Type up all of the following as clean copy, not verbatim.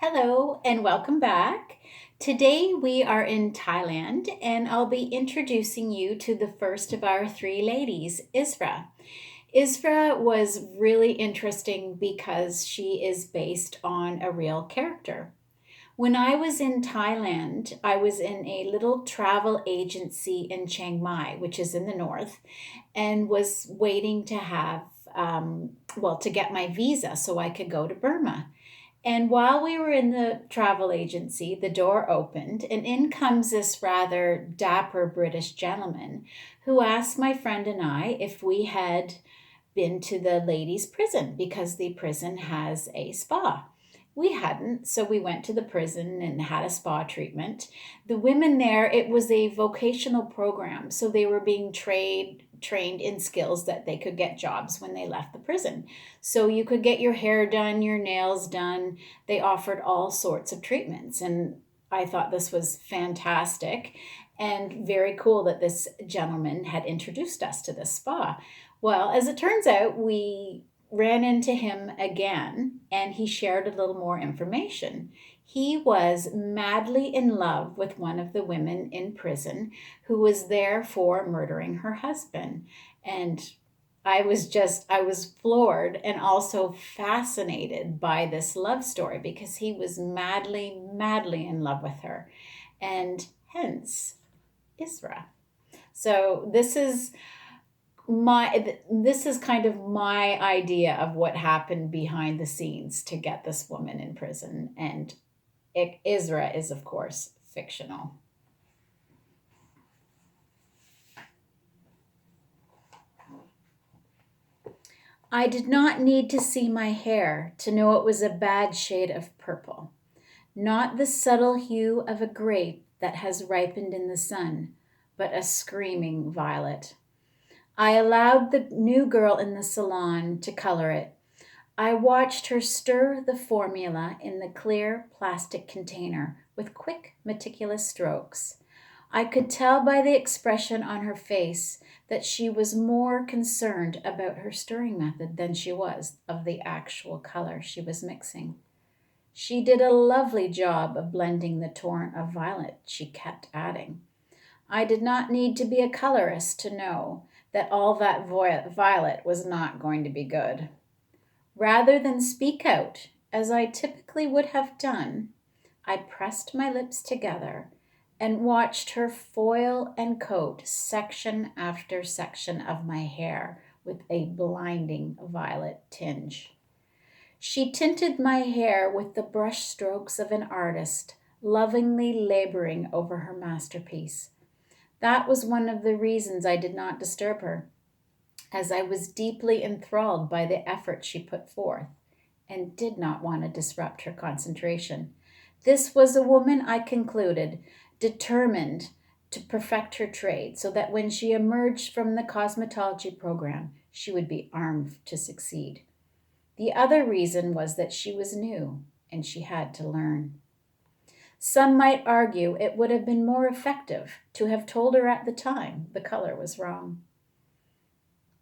Hello and welcome back. Today we are in Thailand and I'll be introducing you to the first of our three ladies, Isra. Isra was really interesting because she is based on a real character. When I was in Thailand, I was in a little travel agency in Chiang Mai, which is in the north, and was waiting to to get my visa so I could go to Burma. And while we were in the travel agency, the door opened, and in comes this rather dapper British gentleman who asked my friend and I if we had been to the ladies' prison because the prison has a spa. We hadn't, so we went to the prison and had a spa treatment. The women there, it was a vocational program, so they were being trained in skills that they could get jobs when they left the prison. So you could get your hair done, your nails done. They offered all sorts of treatments, and I thought this was fantastic and very cool that this gentleman had introduced us to this spa. Well, as it turns out, we ran into him again and he shared a little more information. He was madly in love with one of the women in prison who was there for murdering her husband. And I was floored and also fascinated by this love story because he was madly, madly in love with her. And hence, Isra. So this is kind of my idea of what happened behind the scenes to get this woman in prison, and Isra is of course fictional. I did not need to see my hair to know it was a bad shade of purple, not the subtle hue of a grape that has ripened in the sun, but a screaming violet. I allowed the new girl in the salon to color it. I watched her stir the formula in the clear plastic container with quick, meticulous strokes. I could tell by the expression on her face that she was more concerned about her stirring method than she was of the actual color she was mixing. She did a lovely job of blending the torrent of violet, she kept adding. I did not need to be a colorist to know that all that violet was not going to be good. Rather than speak out, as I typically would have done, I pressed my lips together and watched her foil and coat section after section of my hair with a blinding violet tinge. She tinted my hair with the brush strokes of an artist, lovingly laboring over her masterpiece. That was one of the reasons I did not disturb her, as I was deeply enthralled by the effort she put forth and did not want to disrupt her concentration. This was a woman, I concluded, determined to perfect her trade so that when she emerged from the cosmetology program, she would be armed to succeed. The other reason was that she was new and she had to learn. Some might argue it would have been more effective to have told her at the time the color was wrong.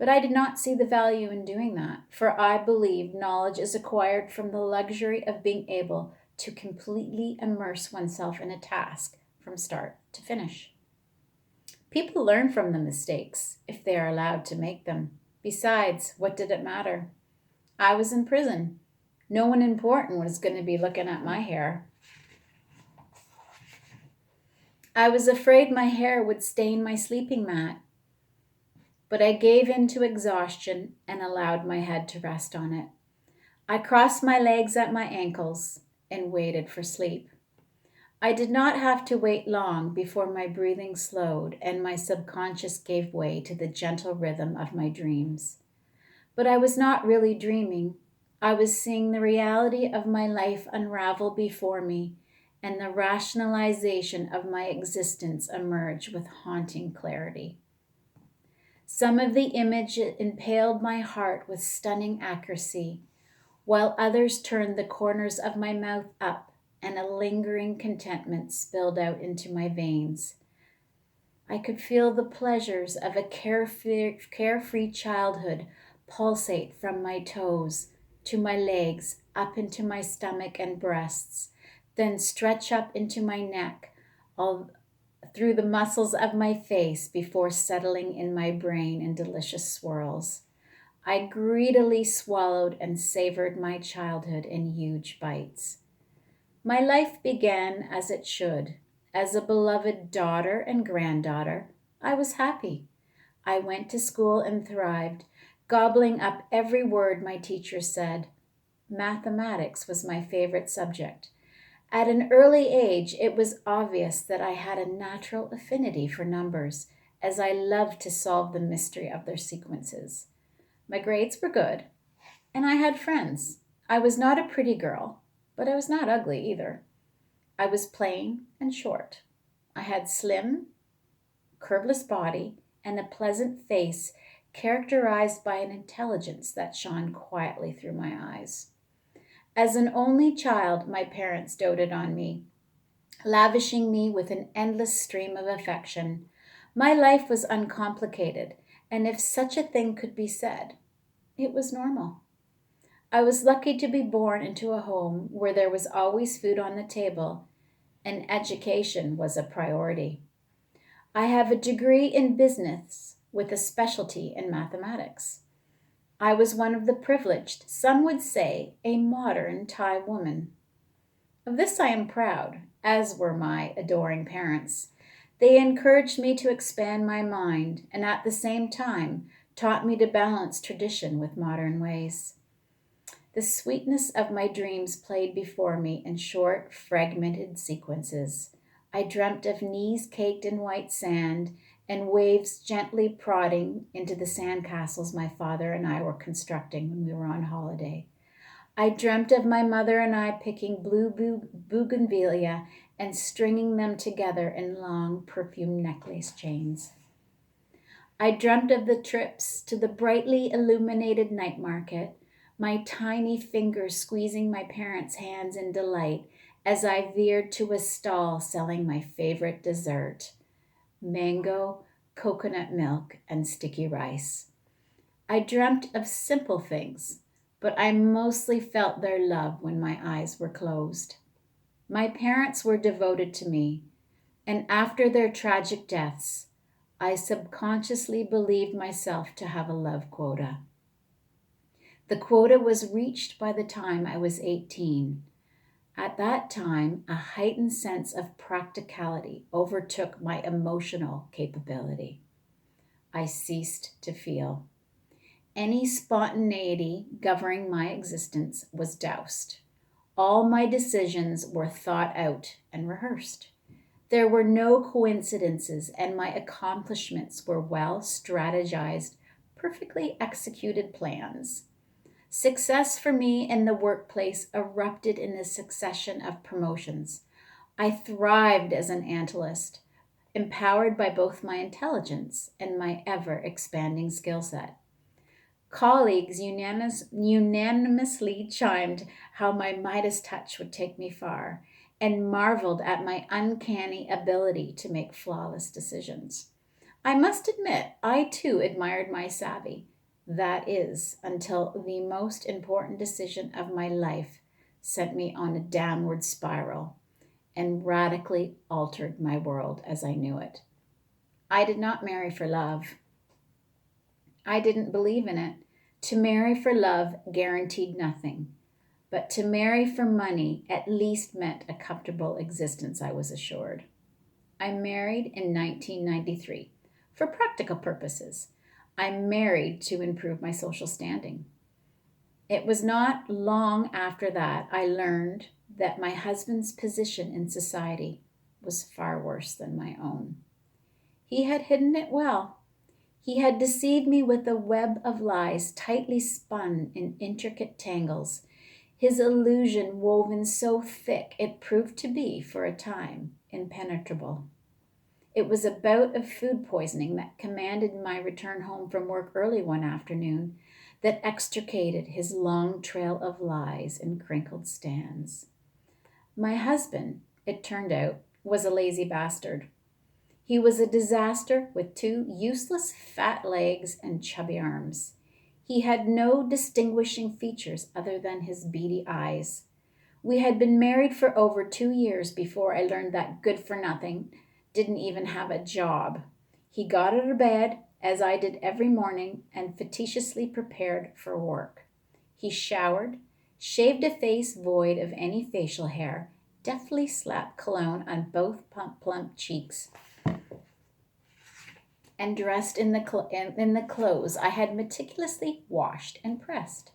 But I did not see the value in doing that, for I believe knowledge is acquired from the luxury of being able to completely immerse oneself in a task from start to finish. People learn from the mistakes if they are allowed to make them. Besides, what did it matter? I was in prison. No one important was going to be looking at my hair. I was afraid my hair would stain my sleeping mat, but I gave in to exhaustion and allowed my head to rest on it. I crossed my legs at my ankles and waited for sleep. I did not have to wait long before my breathing slowed and my subconscious gave way to the gentle rhythm of my dreams. But I was not really dreaming. I was seeing the reality of my life unravel before me and the rationalization of my existence emerge with haunting clarity. Some of the image impaled my heart with stunning accuracy, while others turned the corners of my mouth up and a lingering contentment spilled out into my veins. I could feel the pleasures of a carefree childhood pulsate from my toes to my legs up into my stomach and breasts, then stretch up into my neck, all through the muscles of my face before settling in my brain in delicious swirls. I greedily swallowed and savored my childhood in huge bites. My life began as it should. As a beloved daughter and granddaughter, I was happy. I went to school and thrived, gobbling up every word my teacher said. Mathematics was my favorite subject. At an early age, it was obvious that I had a natural affinity for numbers, as I loved to solve the mystery of their sequences. My grades were good, and I had friends. I was not a pretty girl, but I was not ugly either. I was plain and short. I had slim, curveless body and a pleasant face characterized by an intelligence that shone quietly through my eyes. As an only child, my parents doted on me, lavishing me with an endless stream of affection. My life was uncomplicated, and if such a thing could be said, it was normal. I was lucky to be born into a home where there was always food on the table and education was a priority. I have a degree in business with a specialty in mathematics. I was one of the privileged, some would say a modern Thai woman. Of this I am proud, as were my adoring parents. They encouraged me to expand my mind and at the same time taught me to balance tradition with modern ways. The sweetness of my dreams played before me in short, fragmented sequences. I dreamt of knees caked in white sand and waves gently prodding into the sandcastles my father and I were constructing when we were on holiday. I dreamt of my mother and I picking blue bougainvillea and stringing them together in long perfume necklace chains. I dreamt of the trips to the brightly illuminated night market, my tiny fingers squeezing my parents' hands in delight as I veered to a stall selling my favorite dessert, mango, coconut milk, and sticky rice. I dreamt of simple things, but I mostly felt their love when my eyes were closed. My parents were devoted to me, and after their tragic deaths, I subconsciously believed myself to have a love quota. The quota was reached by the time I was 18. At that time, a heightened sense of practicality overtook my emotional capability. I ceased to feel. Any spontaneity governing my existence was doused. All my decisions were thought out and rehearsed. There were no coincidences, and my accomplishments were well strategized, perfectly executed plans. Success for me in the workplace erupted in a succession of promotions. I thrived as an analyst, empowered by both my intelligence and my ever expanding skill set. Colleagues unanimously chimed how my Midas touch would take me far and marveled at my uncanny ability to make flawless decisions. I must admit, I too admired my savvy. That is, until the most important decision of my life sent me on a downward spiral and radically altered my world as I knew it. I did not marry for love. I didn't believe in it. To marry for love guaranteed nothing, but to marry for money at least meant a comfortable existence, I was assured. I married in 1993 for practical purposes. I married to improve my social standing. It was not long after that I learned that my husband's position in society was far worse than my own. He had hidden it well. He had deceived me with a web of lies tightly spun in intricate tangles, his illusion woven so thick it proved to be, for a time, impenetrable. It was a bout of food poisoning that commanded my return home from work early one afternoon that extricated his long trail of lies and crinkled stands. My husband, it turned out, was a lazy bastard. He was a disaster with two useless fat legs and chubby arms. He had no distinguishing features other than his beady eyes. We had been married for over 2 years before I learned that good for nothing didn't even have a job. He got out of bed, as I did every morning, and facetiously prepared for work. He showered, shaved a face void of any facial hair, deftly slapped cologne on both plump cheeks, and dressed in the clothes I had meticulously washed and pressed.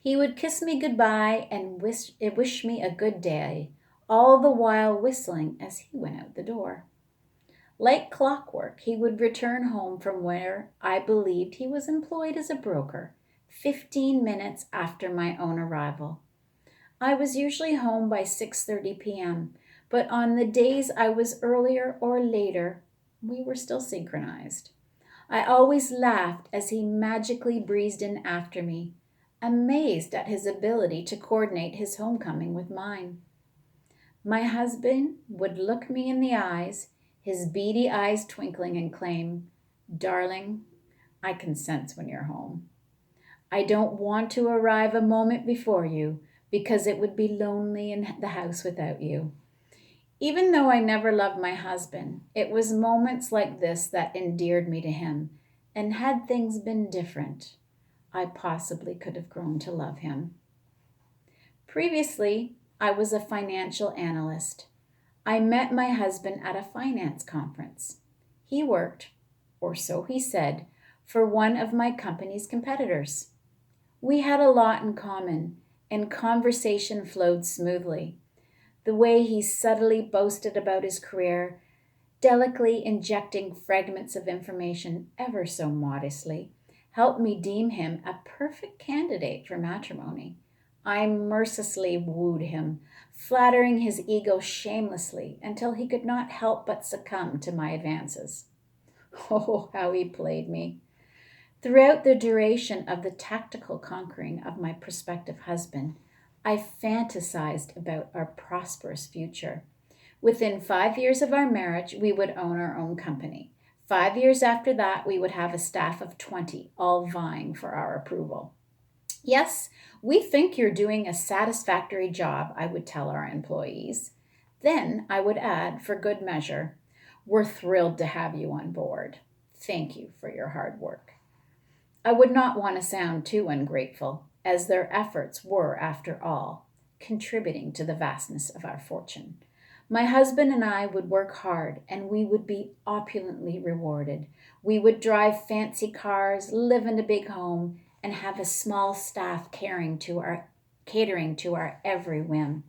He would kiss me goodbye and wish me a good day, all the while whistling as he went out the door. Like clockwork, he would return home from where I believed he was employed as a broker, 15 minutes after my own arrival. I was usually home by 6:30 p.m., but on the days I was earlier or later, we were still synchronized. I always laughed as he magically breezed in after me, amazed at his ability to coordinate his homecoming with mine. My husband would look me in the eyes, his beady eyes twinkling, and claim, "Darling, I can sense when you're home. I don't want to arrive a moment before you because it would be lonely in the house without you." Even though I never loved my husband, it was moments like this that endeared me to him, and had things been different, I possibly could have grown to love him. Previously, I was a financial analyst. I met my husband at a finance conference. He worked, or so he said, for one of my company's competitors. We had a lot in common, and conversation flowed smoothly. The way he subtly boasted about his career, delicately injecting fragments of information ever so modestly, helped me deem him a perfect candidate for matrimony. I mercilessly wooed him, flattering his ego shamelessly until he could not help but succumb to my advances. Oh, how he played me. Throughout the duration of the tactical conquering of my prospective husband, I fantasized about our prosperous future. Within 5 years of our marriage, we would own our own company. 5 years after that, we would have a staff of 20, all vying for our approval. "Yes, we think you're doing a satisfactory job," I would tell our employees. Then I would add, for good measure, "We're thrilled to have you on board. Thank you for your hard work." I would not want to sound too ungrateful, as their efforts were, after all, contributing to the vastness of our fortune. My husband and I would work hard, and we would be opulently rewarded. We would drive fancy cars, live in a big home, and have a small staff catering to our every whim.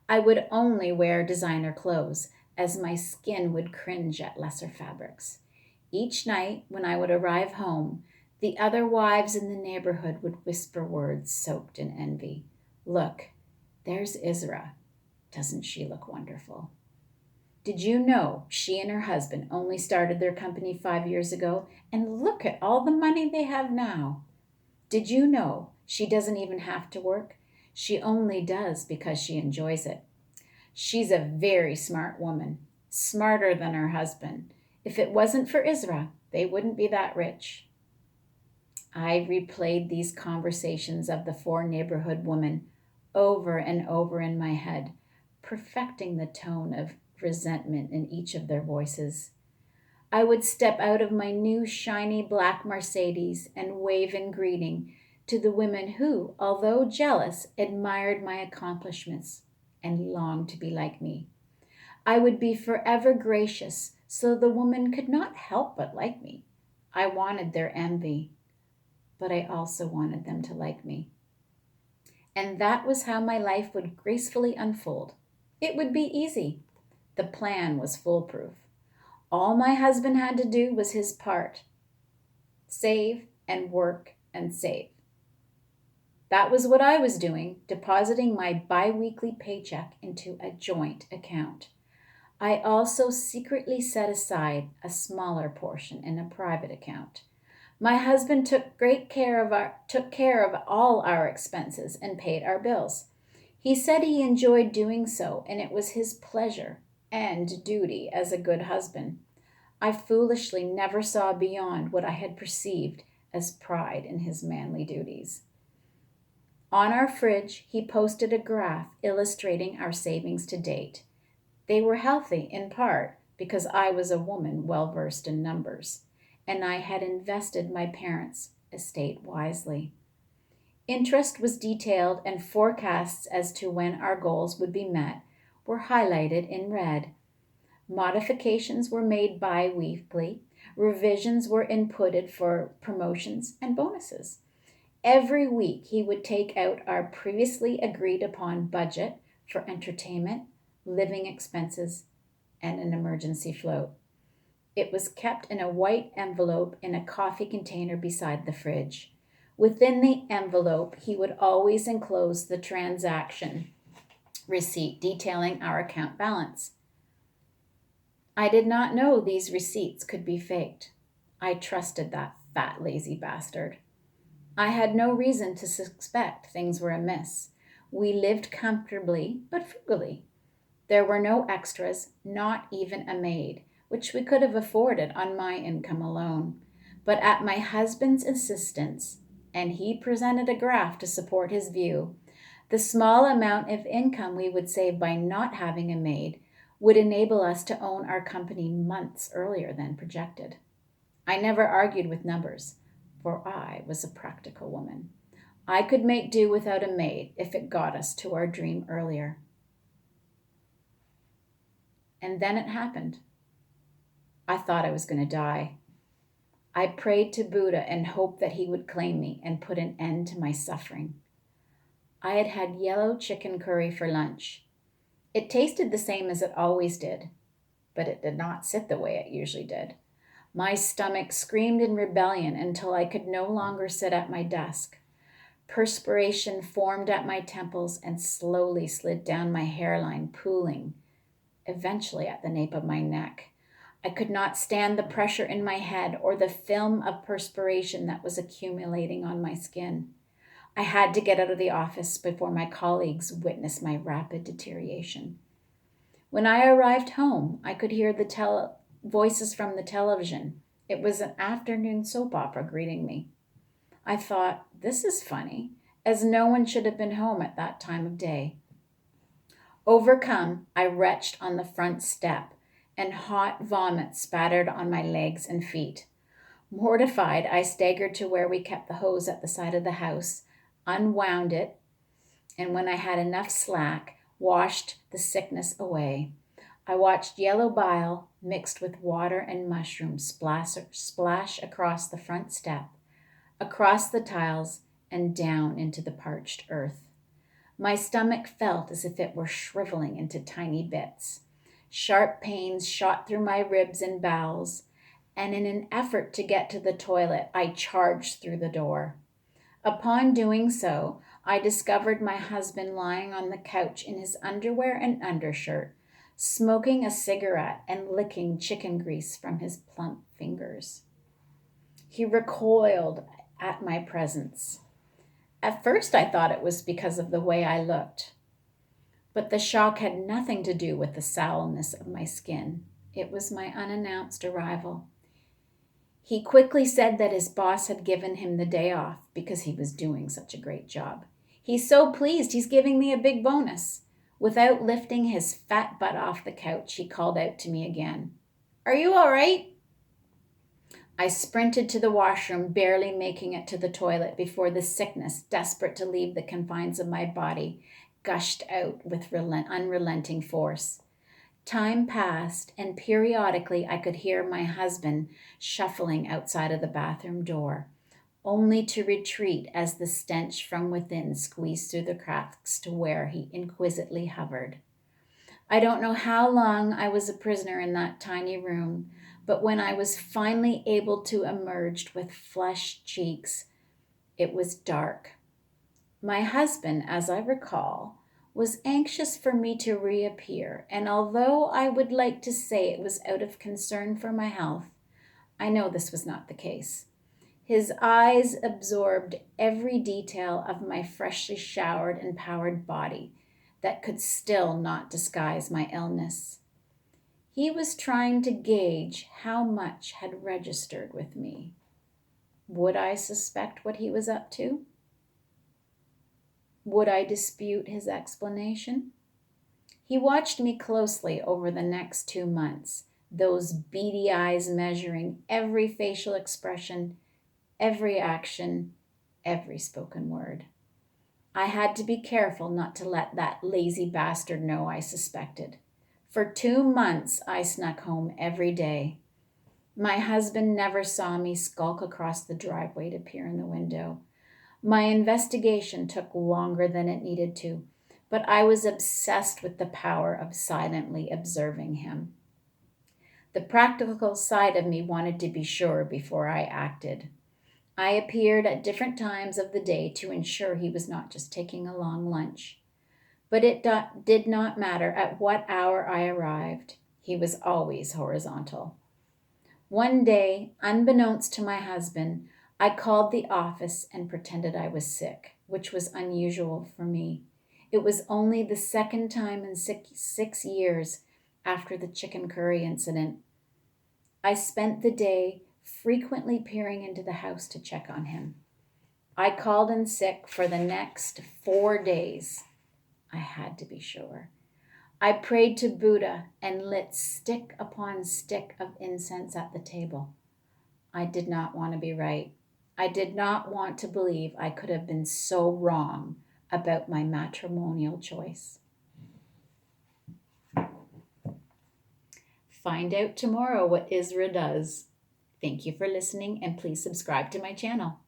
I would only wear designer clothes, as my skin would cringe at lesser fabrics. Each night, when I would arrive home, the other wives in the neighborhood would whisper words soaked in envy. "Look, there's Isra. Doesn't she look wonderful? Did you know she and her husband only started their company 5 years ago, and look at all the money they have now? Did you know she doesn't even have to work? She only does because she enjoys it. She's a very smart woman, smarter than her husband. If it wasn't for Isra, they wouldn't be that rich." I replayed these conversations of the four neighborhood women over and over in my head, perfecting the tone of resentment in each of their voices. I would step out of my new shiny black Mercedes and wave in greeting to the women who, although jealous, admired my accomplishments and longed to be like me. I would be forever gracious, so the woman could not help but like me. I wanted their envy, but I also wanted them to like me. And that was how my life would gracefully unfold. It would be easy. The plan was foolproof. All my husband had to do was his part: save and work and save. That was what I was doing, depositing my bi-weekly paycheck into a joint account. I also secretly set aside a smaller portion in a private account. My husband took care of all our expenses and paid our bills. He said he enjoyed doing so, and it was his pleasure and duty as a good husband. I foolishly never saw beyond what I had perceived as pride in his manly duties. On our fridge, he posted a graph illustrating our savings to date. They were healthy in part because I was a woman well versed in numbers, and I had invested my parents' estate wisely. Interest was detailed, and forecasts as to when our goals would be met were highlighted in red. Modifications were made bi weekly, revisions were inputted for promotions and bonuses. Every week, he would take out our previously agreed upon budget for entertainment, living expenses, and an emergency float. It was kept in a white envelope in a coffee container beside the fridge. Within the envelope, he would always enclose the transaction receipt detailing our account balance. I did not know these receipts could be faked. I trusted that fat, lazy bastard. I had no reason to suspect things were amiss. We lived comfortably, but frugally. There were no extras, not even a maid, which we could have afforded on my income alone. But at my husband's insistence, and he presented a graph to support his view, the small amount of income we would save by not having a maid would enable us to own our company months earlier than projected. I never argued with numbers, for I was a practical woman. I could make do without a maid if it got us to our dream earlier. And then it happened. I thought I was going to die. I prayed to Buddha and hoped that he would claim me and put an end to my suffering. I had had yellow chicken curry for lunch. It tasted the same as it always did, but it did not sit the way it usually did. My stomach screamed in rebellion until I could no longer sit at my desk. Perspiration formed at my temples and slowly slid down my hairline, pooling, eventually at the nape of my neck. I could not stand the pressure in my head or the film of perspiration that was accumulating on my skin. I had to get out of the office before my colleagues witnessed my rapid deterioration. When I arrived home, I could hear the voices from the television. It was an afternoon soap opera greeting me. I thought, this is funny, as no one should have been home at that time of day. Overcome, I retched on the front step, and hot vomit spattered on my legs and feet. Mortified, I staggered to where we kept the hose at the side of the house, unwound it, and when I had enough slack, washed the sickness away. I watched yellow bile mixed with water and mushrooms splash across the front step, across the tiles, and down into the parched earth. My stomach felt as if it were shriveling into tiny bits. Sharp pains shot through my ribs and bowels, and in an effort to get to the toilet, I charged through the door. Upon doing so, I discovered my husband lying on the couch in his underwear and undershirt, smoking a cigarette and licking chicken grease from his plump fingers. He recoiled at my presence. At first, I thought it was because of the way I looked, but the shock had nothing to do with the sourness of my skin. It was my unannounced arrival. He quickly said that his boss had given him the day off because he was doing such a great job. He's so pleased he's giving me a big bonus. Without lifting his fat butt off the couch, he called out to me again. Are you all right? I sprinted to the washroom, barely making it to the toilet before the sickness, desperate to leave the confines of my body, gushed out with unrelenting force. Time passed, and periodically I could hear my husband shuffling outside of the bathroom door, only to retreat as the stench from within squeezed through the cracks to where he inquisitively hovered. I don't know how long I was a prisoner in that tiny room, but when I was finally able to emerge with flushed cheeks, it was dark. My husband, as I recall, was anxious for me to reappear, and although I would like to say it was out of concern for my health, I know this was not the case. His eyes absorbed every detail of my freshly showered and powered body that could still not disguise my illness. He was trying to gauge how much had registered with me. Would I suspect what he was up to? Would I dispute his explanation? He watched me closely over the next 2 months, those beady eyes measuring every facial expression, every action, every spoken word. I had to be careful not to let that lazy bastard know I suspected. For 2 months, I snuck home every day. My husband never saw me skulk across the driveway to peer in the window. My investigation took longer than it needed to, but I was obsessed with the power of silently observing him. The practical side of me wanted to be sure before I acted. I appeared at different times of the day to ensure he was not just taking a long lunch. But it did not matter at what hour I arrived. He was always horizontal. One day, unbeknownst to my husband, I called the office and pretended I was sick, which was unusual for me. It was only the second time in 6 years after the chicken curry incident. I spent the day frequently peering into the house to check on him. I called in sick for the next 4 days. I had to be sure. I prayed to Buddha and lit stick upon stick of incense at the table. I did not want to be right. I did not want to believe I could have been so wrong about my matrimonial choice. Find out tomorrow what Isra does. Thank you for listening, and please subscribe to my channel.